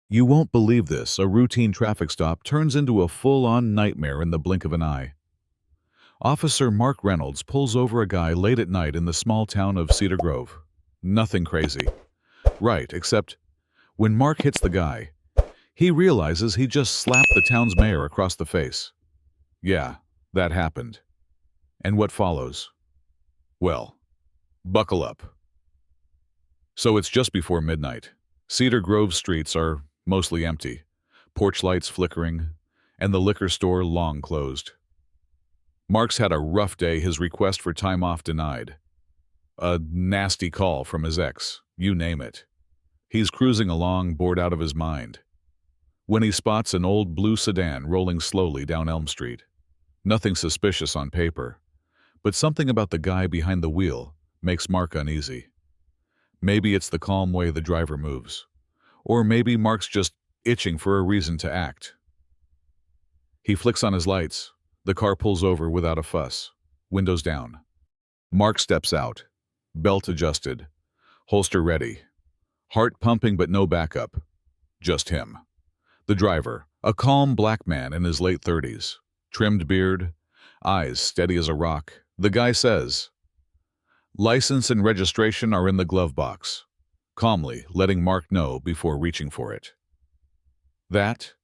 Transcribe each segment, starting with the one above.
You won't believe this. A routine traffic stop turns into a full-on nightmare in the blink of an eye. Officer Mark Reynolds pulls over a guy late at night in the small town of Cedar Grove. Nothing crazy. Right, except when Mark hits the guy, he realizes he just slapped the town's mayor across the face. Yeah, that happened. And what follows? Well, buckle up. So it's just before midnight. Cedar Grove streets are mostly empty, porch lights flickering, and the liquor store long closed. Mark's had a rough day, his request for time off denied. A nasty call from his ex, you name it. He's cruising along, bored out of his mind, when he spots an old blue sedan rolling slowly down Elm Street. Nothing suspicious on paper, but something about the guy behind the wheel makes Mark uneasy. Maybe it's the calm way the driver moves, or maybe Mark's just itching for a reason to act. He flicks on his lights. The car pulls over without a fuss, windows down. Mark steps out, belt adjusted, holster ready, heart pumping but no backup. Just him. The driver, a calm black man in his late 30s, trimmed beard, eyes steady as a rock. The guy says, "License and registration are in the glove box," calmly letting Mark know before reaching for it. That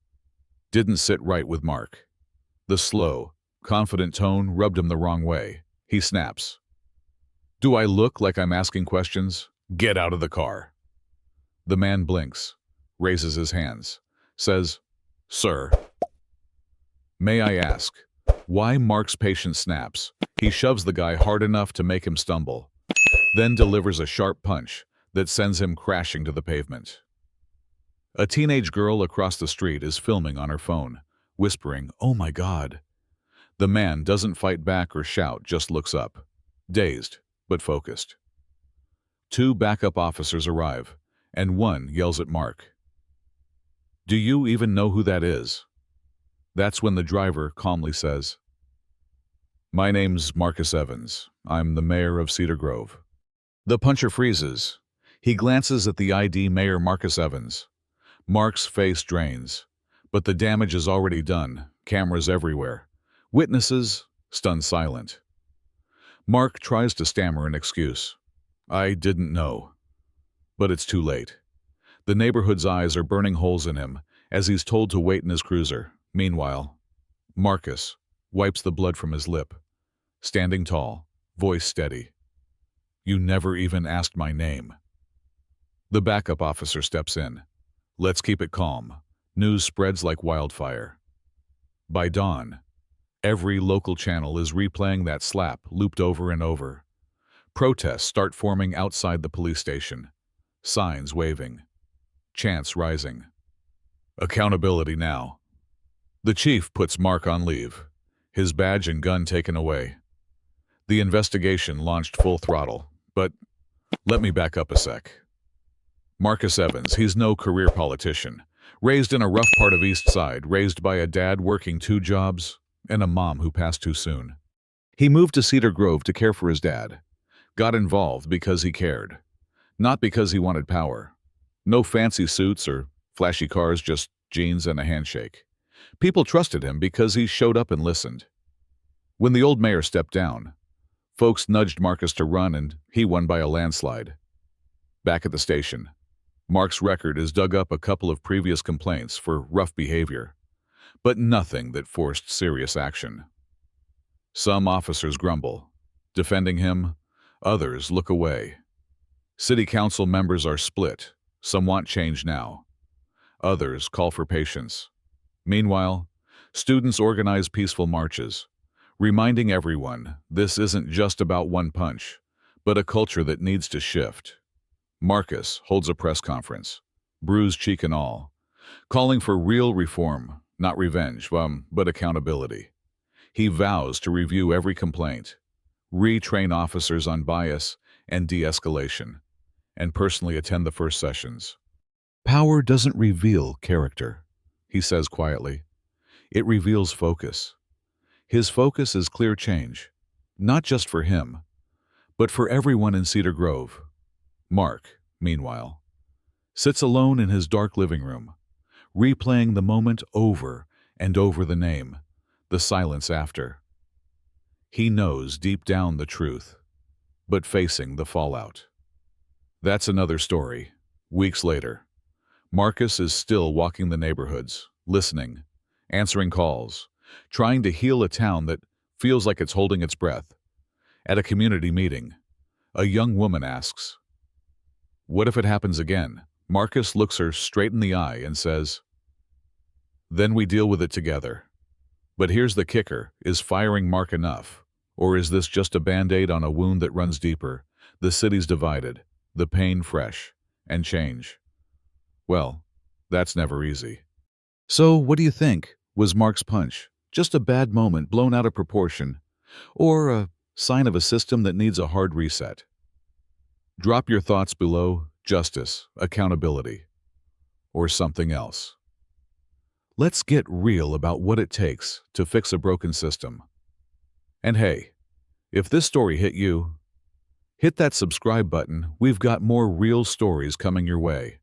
didn't sit right with Mark. The slow, confident tone rubbed him the wrong way. He snaps. "Do I look like I'm asking questions? Get out of the car." The man blinks, raises his hands, says, "Sir." May I ask why Mark's patience snaps? He shoves the guy hard enough to make him stumble, then delivers a sharp punch that sends him crashing to the pavement. A teenage girl across the street is filming on her phone, whispering, "Oh my God." The man doesn't fight back or shout, just looks up, dazed but focused. Two backup officers arrive, and one yells at Mark, "Do you even know who that is?" That's when the driver calmly says, "My name's Marcus Evans. I'm the mayor of Cedar Grove." The puncher freezes. He glances at the ID Mayor Marcus Evans. Mark's face drains, but the damage is already done. Cameras everywhere. Witnesses stunned silent. Mark tries to stammer an excuse. "I didn't know." But it's too late. The neighborhood's eyes are burning holes in him as he's told to wait in his cruiser. Meanwhile, Marcus wipes the blood from his lip, standing tall, voice steady. "You never even asked my name." The backup officer steps in. "Let's keep it calm." News spreads like wildfire. By dawn, every local channel is replaying that slap looped over and over. Protests start forming outside the police station, signs waving, chants rising. Accountability now. The chief puts Mark on leave, his badge and gun taken away. The investigation launched full throttle, but let me back up a sec. Marcus Evans, he's no career politician. Raised in a rough part of East Side, raised by a dad working 2 jobs and a mom who passed too soon. He moved to Cedar Grove to care for his dad. Got involved because he cared, not because he wanted power. No fancy suits or flashy cars, just jeans and a handshake. People trusted him because he showed up and listened. When the old mayor stepped down, folks nudged Marcus to run, and he won by a landslide. Back at the station, Mark's record has dug up a couple of previous complaints for rough behavior, but nothing that forced serious action. Some officers grumble, defending him, others look away. City council members are split. Some want change now. Others call for patience. Meanwhile, students organize peaceful marches, reminding everyone this isn't just about one punch, but a culture that needs to shift. Marcus holds a press conference, bruised cheek and all, calling for real reform, not revenge, but accountability. He vows to review every complaint, retrain officers on bias and de-escalation, and personally attend the first sessions. "Power doesn't reveal character," he says quietly. "It reveals focus." His focus is clear change, not just for him, but for everyone in Cedar Grove. Mark, meanwhile, sits alone in his dark living room, replaying the moment over and over, the name, the silence after. He knows deep down the truth, but facing the fallout. That's another story. Weeks later, Marcus is still walking the neighborhoods, listening, answering calls, trying to heal a town that feels like it's holding its breath. At a community meeting, a young woman asks, "What if it happens again?" Marcus looks her straight in the eye and says, "Then we deal with it together." But here's the kicker: is firing Mark enough? Or is this just a band-aid on a wound that runs deeper? The city's divided, the pain fresh, and change. Well, that's never easy. So, what do you think? Was Mark's punch just a bad moment blown out of proportion, or a sign of a system that needs a hard reset? Drop your thoughts below. Justice, accountability, or something else. Let's get real about what it takes to fix a broken system. And hey, if this story hit you, hit that subscribe button. We've got more real stories coming your way.